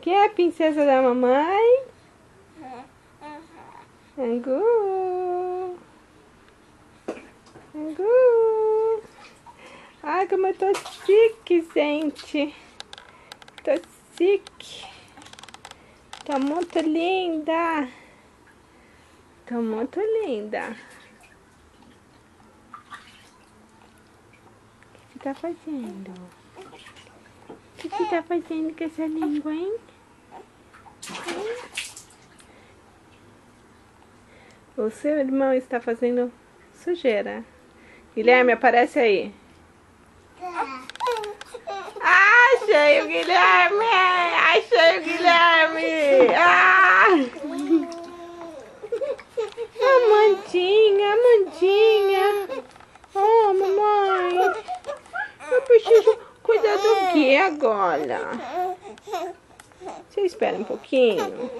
Quem é a princesa da mamãe? Angu. Angu. Ai, como eu tô chique, gente. Tô chique. Tô muito linda. Tô muito linda. O que você tá fazendo? O que você tá fazendo com essa língua, hein? O seu irmão está fazendo sujeira. Guilherme, aparece aí. Achei o Guilherme! Achei o Guilherme! Ah! Amandinha, Amandinha! Oh, mamãe! Eu preciso cuidar do quê agora? Você espera um pouquinho.